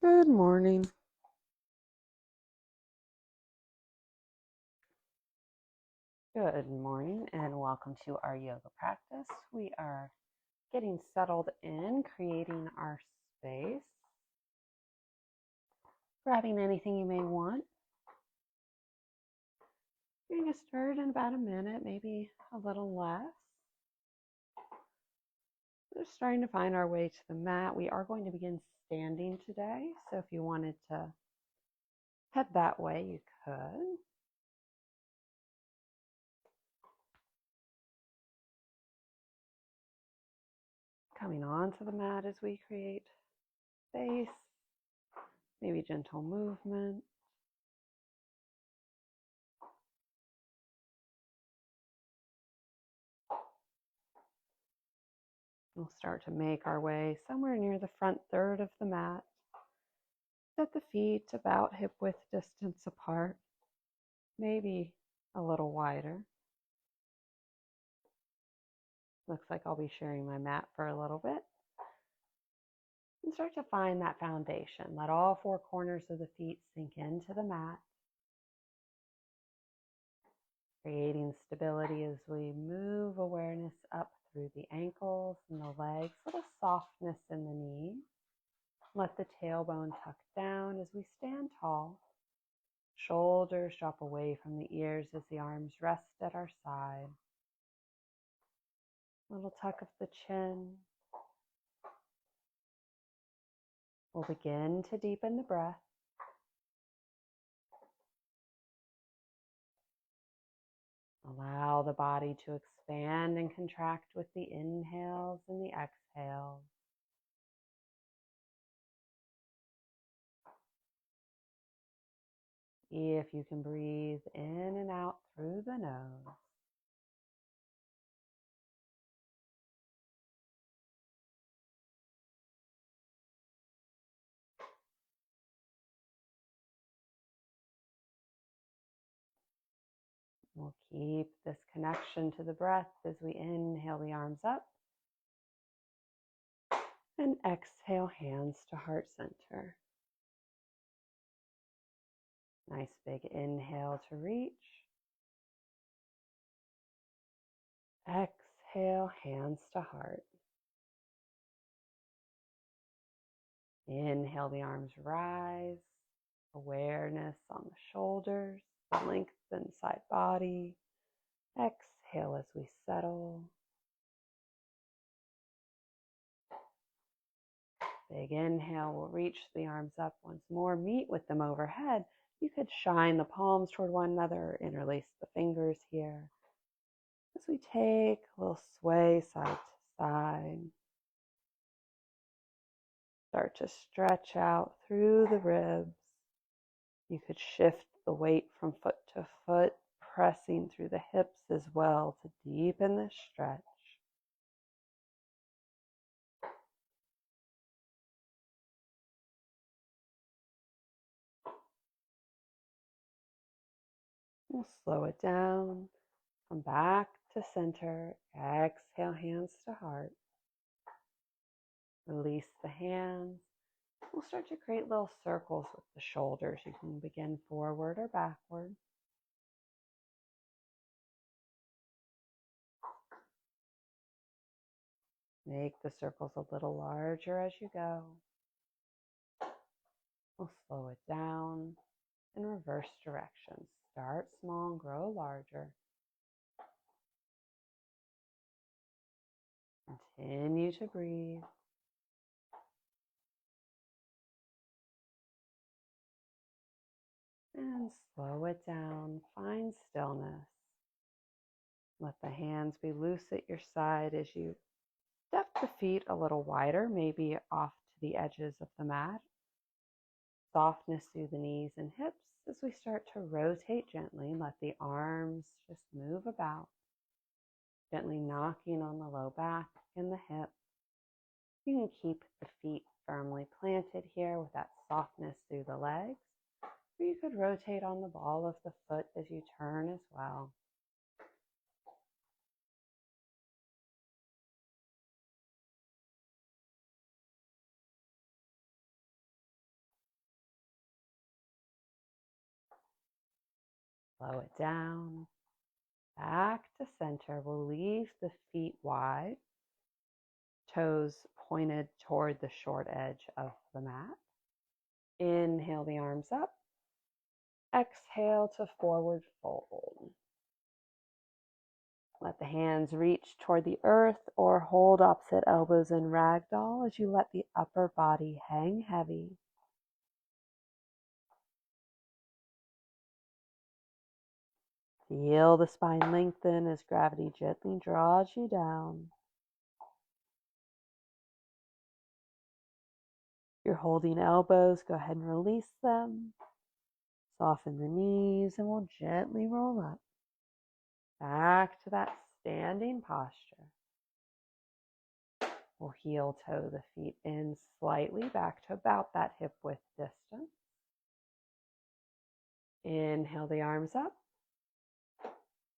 Good morning. Good morning and welcome to our yoga practice. We are getting settled in, creating our space, grabbing anything you may want. We're going to get started in about a minute, maybe a little less. We're starting to find our way to the mat. We are going to begin standing today, so if you wanted to head that way, you could. Coming onto the mat as we create space, maybe gentle movement. We'll start to make our way somewhere near the front third of the mat. Set the feet about hip width distance apart, maybe a little wider. Looks like I'll be sharing my mat for a little bit. And start to find that foundation. Let all four corners of the feet sink into the mat, creating stability as we move awareness up through the ankles and the legs, little softness in the knees. Let the tailbone tuck down as we stand tall. Shoulders drop away from the ears as the arms rest at our side. Little tuck of the chin. We'll begin to deepen the breath. Allow the body to expand and contract with the inhales and the exhales. If you can breathe in and out through the nose. We'll keep this connection to the breath as we inhale the arms up and exhale hands to heart center. Nice big inhale to reach. Exhale, hands to heart. Inhale, the arms rise. Awareness on the shoulders, the lengthened side body. Exhale as we settle. Big inhale, we'll reach the arms up once more. Meet with them overhead. You could shine the palms toward one another, interlace the fingers here. As we take a little sway side to side. Start to stretch out through the ribs. You could shift the weight from foot to foot, pressing through the hips as well to deepen the stretch. We'll slow it down. Come back to center. Exhale, hands to heart. Release the hands. We'll start to create little circles with the shoulders. You can begin forward or backward. Make the circles a little larger as you go. We'll slow it down in reverse direction. Start small and grow larger. Continue to breathe. And slow it down. Find stillness. Let the hands be loose at your side as you step the feet a little wider, maybe off to the edges of the mat. Softness through the knees and hips as we start to rotate gently. Let the arms just move about, gently knocking on the low back and the hip. You can keep the feet firmly planted here with that softness through the legs, or you could rotate on the ball of the foot as you turn as well. Slow it down. Back to center. We'll leave the feet wide, toes pointed toward the short edge of the mat. Inhale the arms up. Exhale to forward fold. Let the hands reach toward the earth or hold opposite elbows in ragdoll as you let the upper body hang heavy. Feel the spine lengthen as gravity gently draws you down. If you're holding elbows, go ahead and release them. Soften the knees and we'll gently roll up. Back to that standing posture. We'll heel toe the feet in slightly back to about that hip width distance. Inhale the arms up.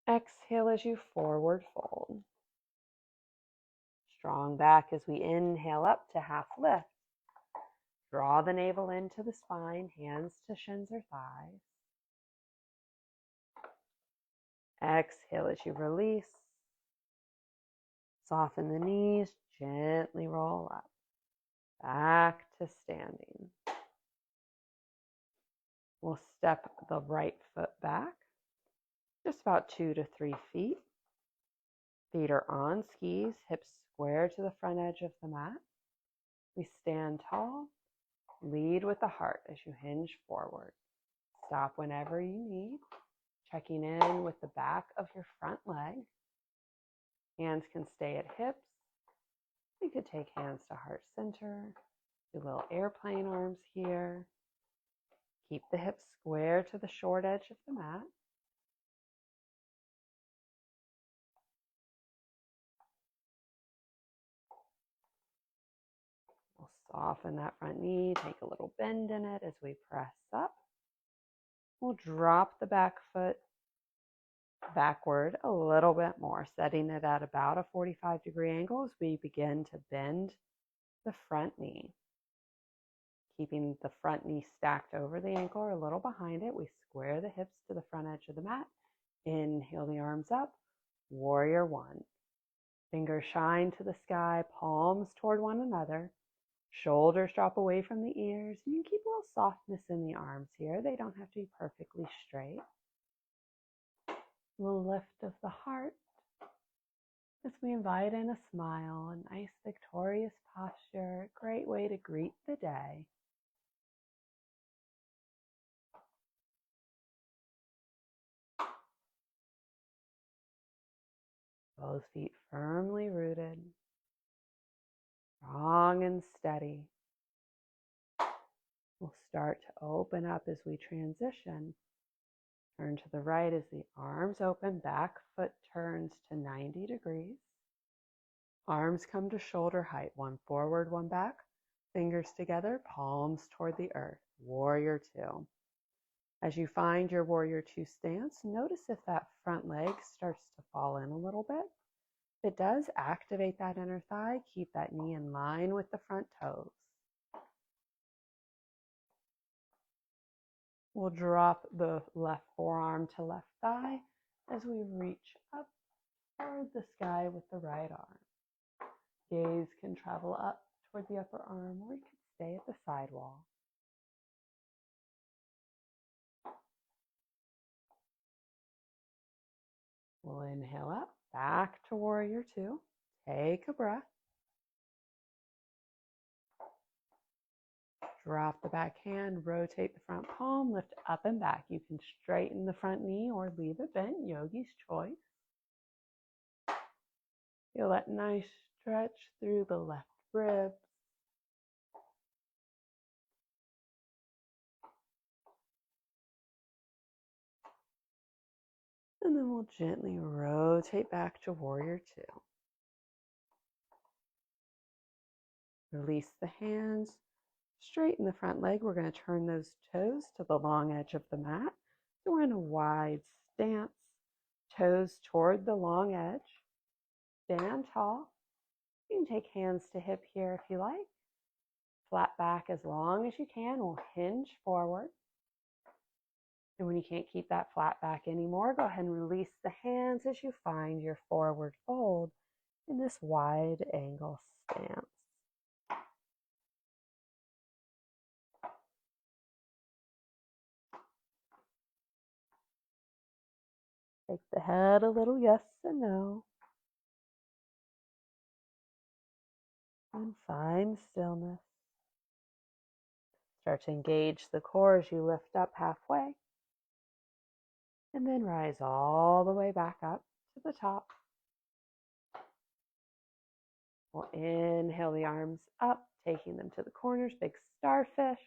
Exhale as you forward fold. Strong back as we inhale up to half lift. Draw the navel into the spine, hands to shins or thighs. Exhale as you release. Soften the knees, gently roll up. Back to standing. We'll step the right foot back, just about 2 to 3 feet. Feet are on skis, hips square to the front edge of the mat. We stand tall. Lead with the heart as you hinge forward. Stop whenever you need, checking in with the back of your front leg. Hands can stay at hips. You could take hands to heart center. Do little airplane arms here. Keep the hips square to the short edge of the mat. We'll soften that front knee, take a little bend in it as we press up. We'll drop the back foot backward a little bit more, setting it at about a 45-degree angle as we begin to bend the front knee. Keeping the front knee stacked over the ankle or a little behind it, we square the hips to the front edge of the mat. Inhale the arms up, warrior one. Fingers shine to the sky, palms toward one another. Shoulders drop away from the ears. You can keep a little softness in the arms here. They don't have to be perfectly straight. A little lift of the heart as we invite in a smile, a nice victorious posture, a great way to greet the day. Both feet firmly rooted, strong and steady. We'll start to open up as we transition. Turn to the right as the arms open, back foot turns to 90 degrees. Arms come to shoulder height, one forward, one back. Fingers together, palms toward the earth. Warrior two. As you find your warrior two stance, notice if that front leg starts to fall in a little bit. If it does, activate that inner thigh. Keep that knee in line with the front toes. We'll drop the left forearm to left thigh as we reach up toward the sky with the right arm. Gaze can travel up toward the upper arm, or you could stay at the sidewall. We'll inhale up, back to warrior two. Take a breath. Drop the back hand, rotate the front palm, lift up and back. You can straighten the front knee or leave it bent, yogi's choice. Feel that nice stretch through the left ribs. And then we'll gently rotate back to warrior two. Release the hands, straighten the front leg. We're going to turn those toes to the long edge of the mat. So we're in a wide stance, toes toward the long edge. Stand tall. You can take hands to hip here if you like. Flat back as long as you can. We'll hinge forward. And when you can't keep that flat back anymore, go ahead and release the hands as you find your forward fold in this wide angle stance. Take the head a little yes and no. And find stillness. Start to engage the core as you lift up halfway. And then rise all the way back up to the top. We'll inhale the arms up, taking them to the corners, big starfish.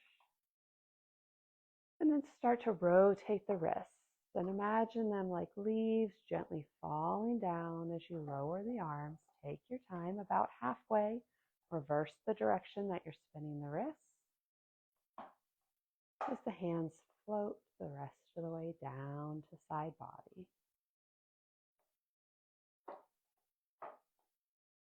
And then start to rotate the wrists. And imagine them like leaves gently falling down as you lower the arms. Take your time, about halfway. Reverse the direction that you're spinning the wrists. As the hands float the rest of the way down to side body.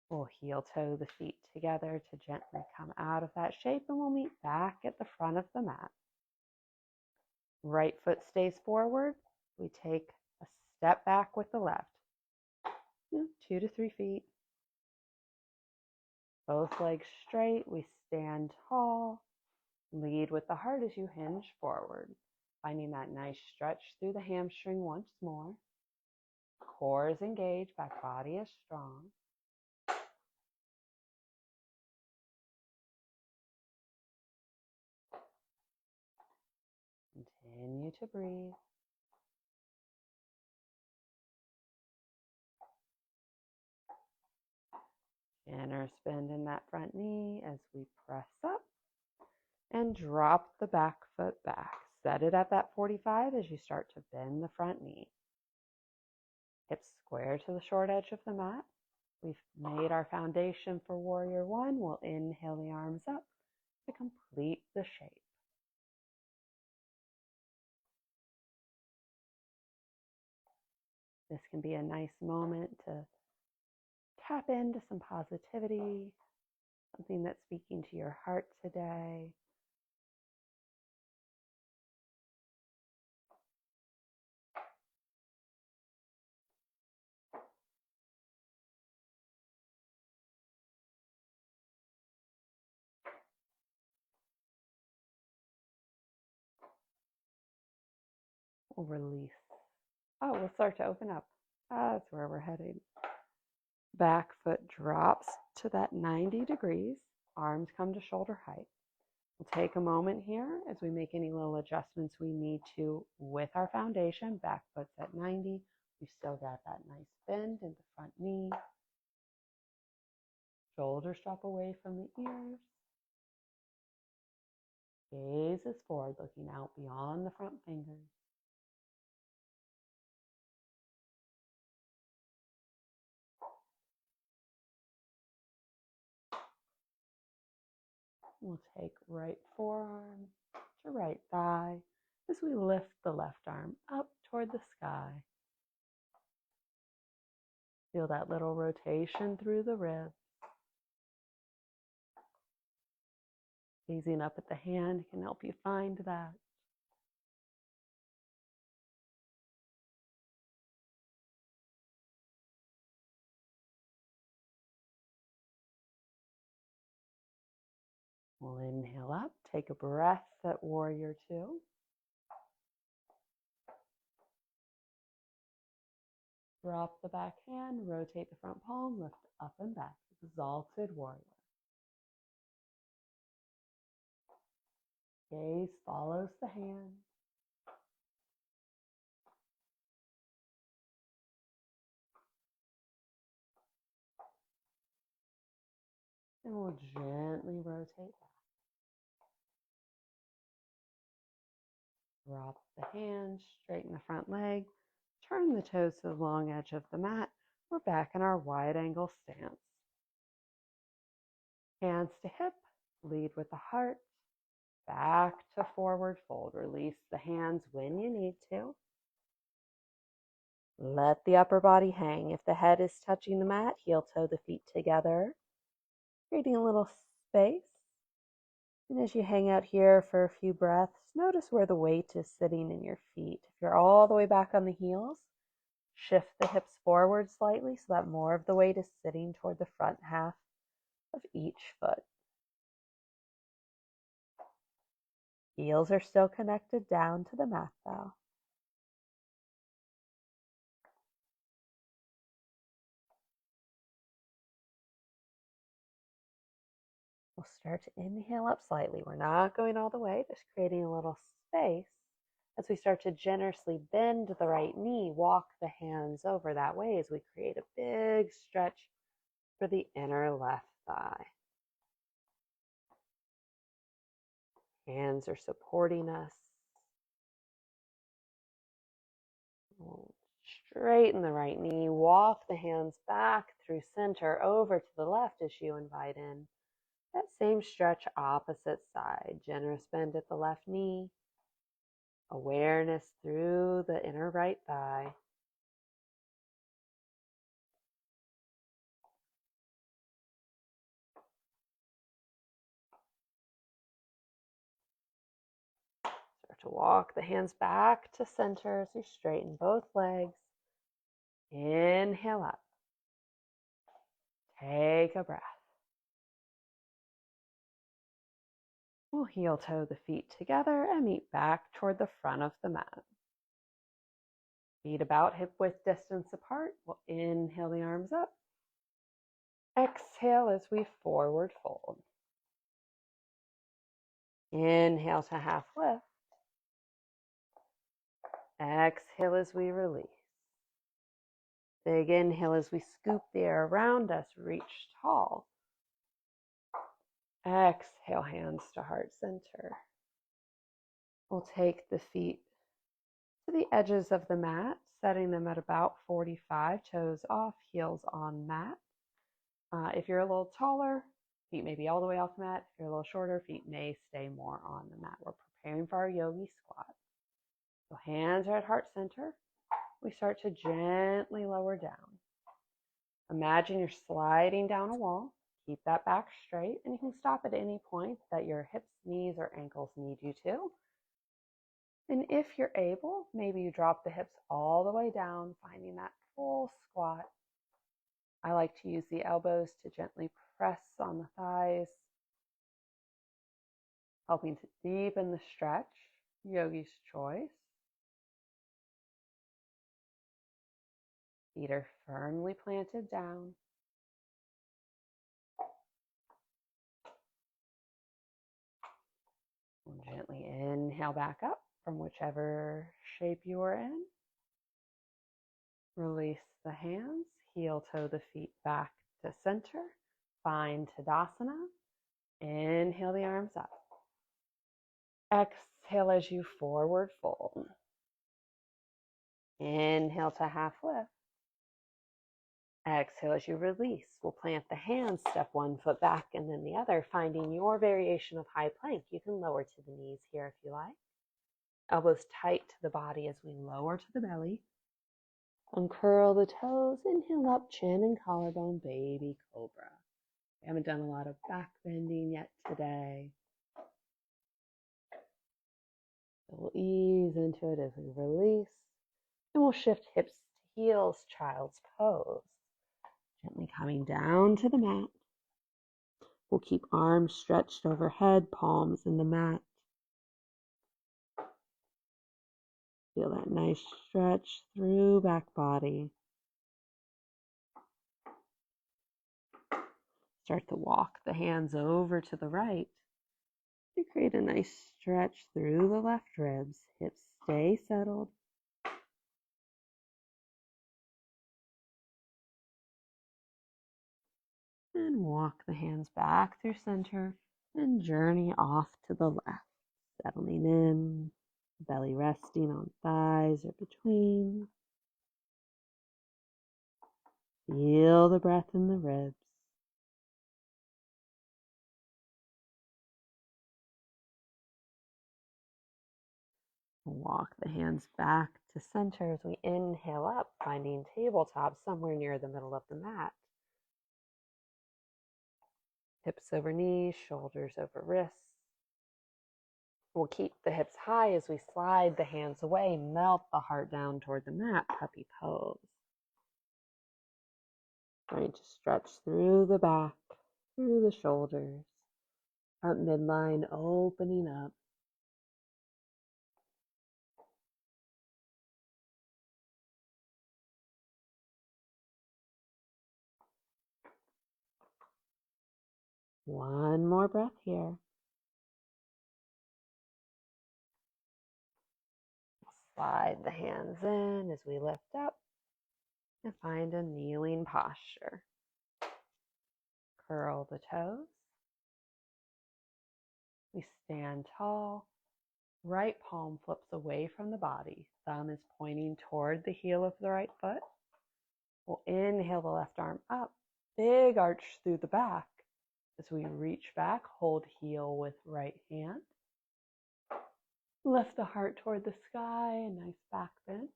We'll heel toe the feet together to gently come out of that shape, and we'll meet back at the front of the mat. Right foot stays forward. We take a step back with the left. 2 to 3 feet. Both legs straight. We stand tall. Lead with the heart as you hinge forward. Finding that nice stretch through the hamstring once more. Core is engaged, back body is strong. Continue to breathe. Generous bend in that front knee as we press up and drop the back foot back. Set it at that 45 as you start to bend the front knee. Hips square to the short edge of the mat. We've made our foundation for Warrior One. We'll inhale the arms up to complete the shape. This can be a nice moment to tap into some positivity, something that's speaking to your heart today. We'll release. We'll start to open up. That's where we're heading. Back foot drops to that 90 degrees. Arms come to shoulder height. We'll take a moment here as we make any little adjustments we need to with our foundation. Back foot's at 90. We still got that nice bend in the front knee. Shoulders drop away from the ears. Gaze is forward, looking out beyond the front fingers. We'll take right forearm to right thigh as we lift the left arm up toward the sky. Feel that little rotation through the ribs. Gazing up at the hand can help you find that. We'll inhale up, take a breath at Warrior Two. Drop the back hand, rotate the front palm, lift up and back. Exalted Warrior. Gaze follows the hand. And we'll gently rotate back. Drop the hands, straighten the front leg, turn the toes to the long edge of the mat. We're back in our wide angle stance. Hands to hip, lead with the heart, back to forward fold. Release the hands when you need to. Let the upper body hang. If the head is touching the mat, heel toe the feet together, creating a little space. And as you hang out here for a few breaths, notice where the weight is sitting in your feet. If you're all the way back on the heels, shift the hips forward slightly so that more of the weight is sitting toward the front half of each foot. Heels are still connected down to the mat though. We'll start to inhale up slightly. We're not going all the way, just creating a little space. As we start to generously bend the right knee, walk the hands over that way as we create a big stretch for the inner left thigh. Hands are supporting us. We'll straighten the right knee, walk the hands back through center over to the left as you invite in that same stretch opposite side. Generous bend at the left knee. Awareness through the inner right thigh. Start to walk the hands back to center as you straighten both legs. Inhale up. Take a breath. We'll heel toe the feet together and meet back toward the front of the mat. Feet about hip width distance apart. We'll inhale the arms up. Exhale as we forward fold. Inhale to half lift. Exhale as we release. Big inhale as we scoop the air around us, reach tall. Exhale, hands to heart center. We'll take the feet to the edges of the mat, setting them at about 45, toes off, heels on mat. If you're a little taller, feet may be all the way off the mat. If you're a little shorter, feet may stay more on the mat. We're preparing for our yogi squat. So hands are at heart center. We start to gently lower down. Imagine you're sliding down a wall. Keep that back straight, and you can stop at any point that your hips, knees, or ankles need you to. And if you're able, maybe you drop the hips all the way down, finding that full squat. I like to use the elbows to gently press on the thighs, helping to deepen the stretch. Yogi's choice. Feet are firmly planted down. We'll gently inhale back up from whichever shape you are in. Release the hands, heel toe the feet back to center. Find Tadasana. Inhale the arms up. Exhale as you forward fold. Inhale to half lift. Exhale as you release. We'll plant the hands, step one foot back and then the other, finding your variation of high plank. You can lower to the knees here if you like. Elbows tight to the body as we lower to the belly. Uncurl the toes, inhale up, chin and collarbone, baby cobra. We haven't done a lot of back bending yet today. So we'll ease into it as we release. And we'll shift hips to heels, child's pose. Gently coming down to the mat. We'll keep arms stretched overhead, palms in the mat. Feel that nice stretch through back body. Start to walk the hands over to the right. And create a nice stretch through the left ribs. Hips stay settled. And walk the hands back through center and journey off to the left. Settling in, belly resting on thighs or between. Feel the breath in the ribs. Walk the hands back to center as we inhale up, finding tabletop somewhere near the middle of the mat. Hips over knees, shoulders over wrists. We'll keep the hips high as we slide the hands away, melt the heart down toward the mat, puppy pose. Trying to stretch through the back, through the shoulders, front midline opening up. One more breath here. Slide the hands in as we lift up and find a kneeling posture. Curl the toes. We stand tall. Right palm flips away from the body. Thumb is pointing toward the heel of the right foot. We'll inhale the left arm up. Big arch through the back. As we reach back, hold heel with right hand. Lift the heart toward the sky, a nice back bend.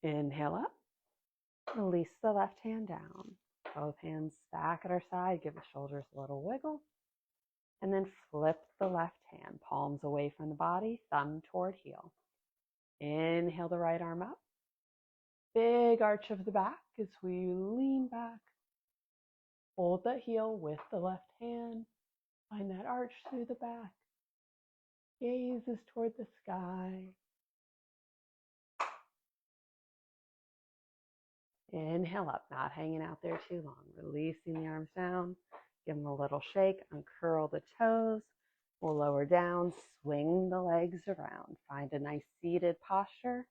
Inhale up. Release the left hand down. Both hands back at our side. Give the shoulders a little wiggle. And then flip the left hand. Palms away from the body, thumb toward heel. Inhale the right arm up. Big arch of the back as we lean back. Hold the heel with the left hand. Find that arch through the back. Gaze is toward the sky. Inhale up, not hanging out there too long. Releasing the arms down. Give them a little shake. Uncurl the toes. We'll lower down. Swing the legs around. Find a nice seated posture.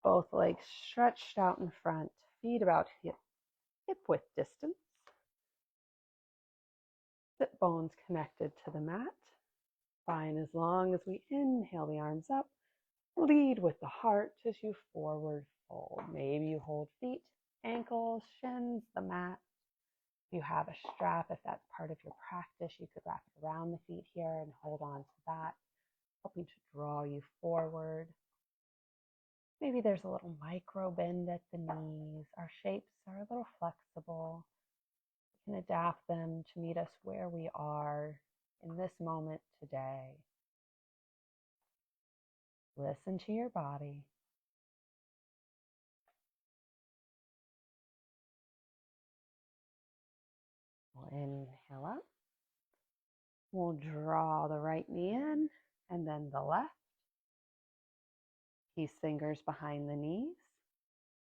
Both legs stretched out in front. Feet about hip width distance. Sit bones connected to the mat. Fine as long as we inhale the arms up. Lead with the heart as you forward fold. Maybe you hold feet, ankles, shins, the mat. If you have a strap, if that's part of your practice, you could wrap it around the feet here and hold on to that, helping to draw you forward. Maybe there's a little micro bend at the knees. Our shapes are a little flexible. We can adapt them to meet us where we are in this moment today. Listen to your body. We'll inhale up. We'll draw the right knee in and then the left. These fingers behind the knees.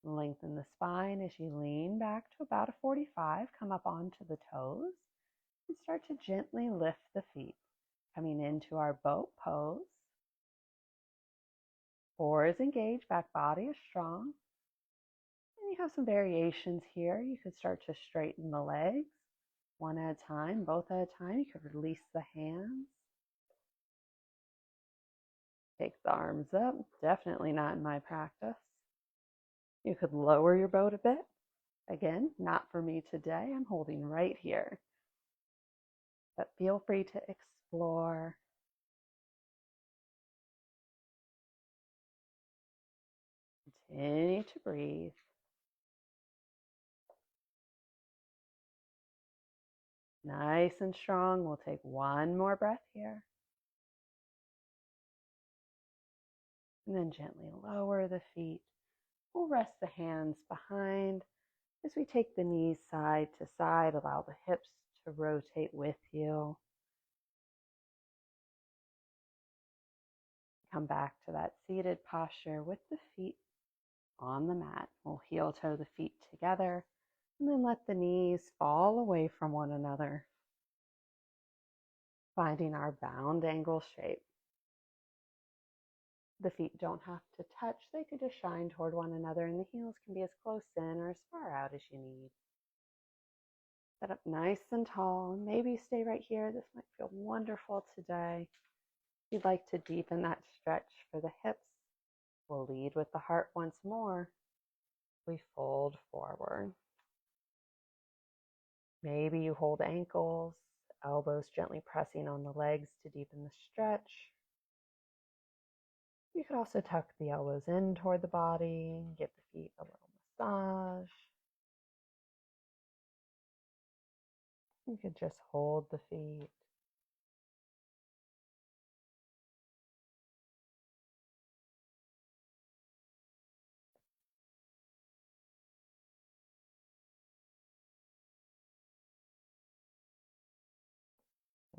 Lengthen the spine as you lean back to about a 45. Come up onto the toes and start to gently lift the feet. Coming into our boat pose. Core is engaged, back body is strong. And you have some variations here. You could start to straighten the legs. One at a time, both at a time. You could release the hands. Take the arms up. Definitely not in my practice. You could lower your boat a bit. Again, not for me today. I'm holding right here. But feel free to explore. Continue to breathe. Nice and strong. We'll take one more breath here. And then gently lower the feet. We'll rest the hands behind as we take the knees side to side. Allow the hips to rotate with you. Come back to that seated posture with the feet on the mat. We'll heel toe the feet together and then let the knees fall away from one another. Finding our bound angle shape. The feet don't have to touch. They could just shine toward one another, and the heels can be as close in or as far out as you need. Set up nice and tall. Maybe stay right here. This might feel wonderful today. If you'd like to deepen that stretch for the hips, we'll lead with the heart once more. We fold forward. Maybe you hold ankles, elbows gently pressing on the legs to deepen the stretch. You could also tuck the elbows in toward the body, give the feet a little massage. You could just hold the feet.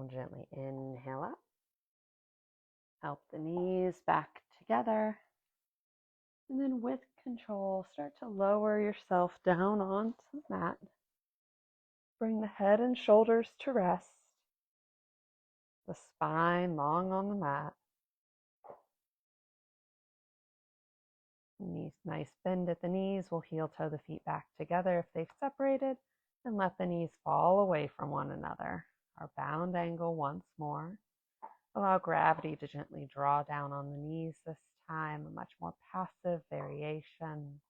We'll gently inhale up. Help the knees back together. And then with control, start to lower yourself down onto the mat. Bring the head and shoulders to rest. The spine long on the mat. Nice bend at the knees. We'll heel toe the feet back together if they've separated and let the knees fall away from one another. Our bound angle once more. Allow gravity to gently draw down on the knees this time, a much more passive variation.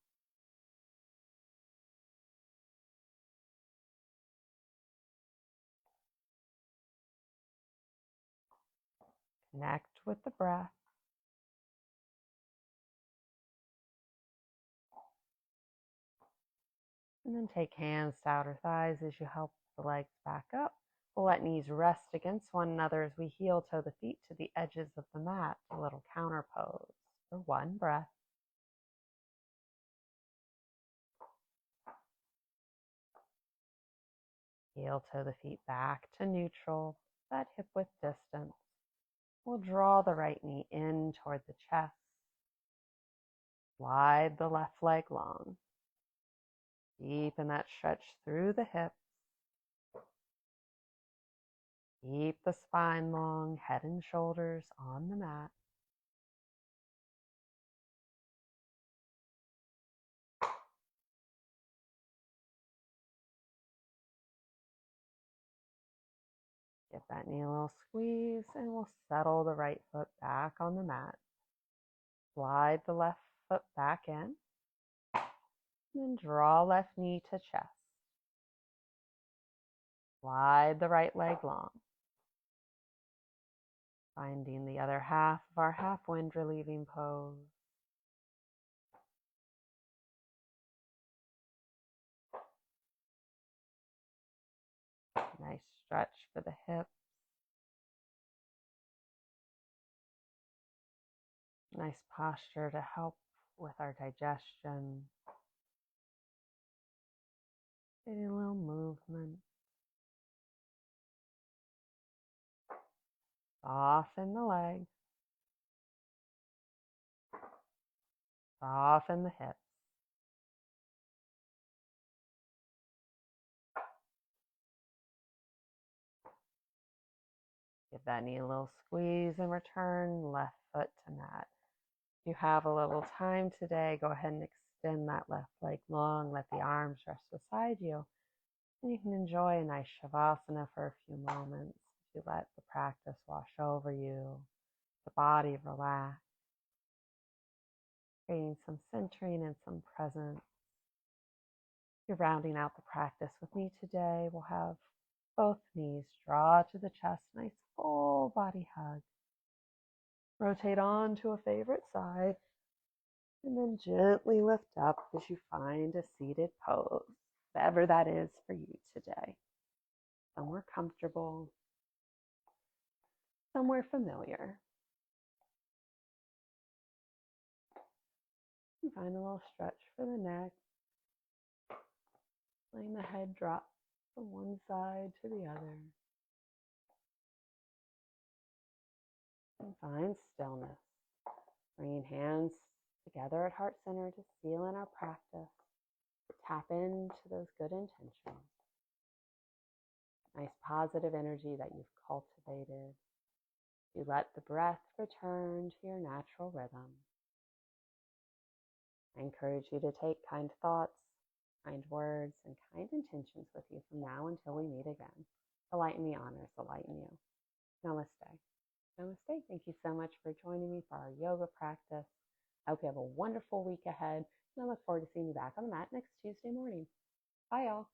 Connect with the breath. And then take hands to outer thighs as you help the legs back up. We'll let knees rest against one another as we heel toe the feet to the edges of the mat, a little counter pose for one breath. Heel toe the feet back to neutral, that hip width distance. We'll draw the right knee in toward the chest. Slide the left leg long. Deepen that stretch through the hips. Keep the spine long, head and shoulders on the mat. Give that knee a little squeeze and we'll settle the right foot back on the mat. Slide the left foot back in. And then draw left knee to chest. Slide the right leg long. Finding the other half of our half wind relieving pose. Nice stretch for the hips. Nice posture to help with our digestion. Getting a little movement. Soften the leg. Soften the hips. Give that knee a little squeeze and return left foot to mat. If you have a little time today, go ahead and extend that left leg long. Let the arms rest beside you. And you can enjoy a nice Shavasana for a few moments. You let the practice wash over you, the body relax, creating some centering and some presence. You're rounding out the practice with me today. We'll have both knees draw to the chest, nice full body hug. Rotate on to a favorite side, and then gently lift up as you find a seated pose, whatever that is for you today. Somewhere comfortable, somewhere familiar. And find a little stretch for the neck. Letting the head drop from one side to the other. And find stillness. Bringing hands together at heart center to seal in our practice. To tap into those good intentions. Nice positive energy that you've cultivated. You let the breath return to your natural rhythm. I encourage you to take kind thoughts, kind words, and kind intentions with you from now until we meet again. The light in me honors the light in you. Namaste. Namaste. Thank you so much for joining me for our yoga practice. I hope you have a wonderful week ahead, and I look forward to seeing you back on the mat next Tuesday morning. Bye, y'all.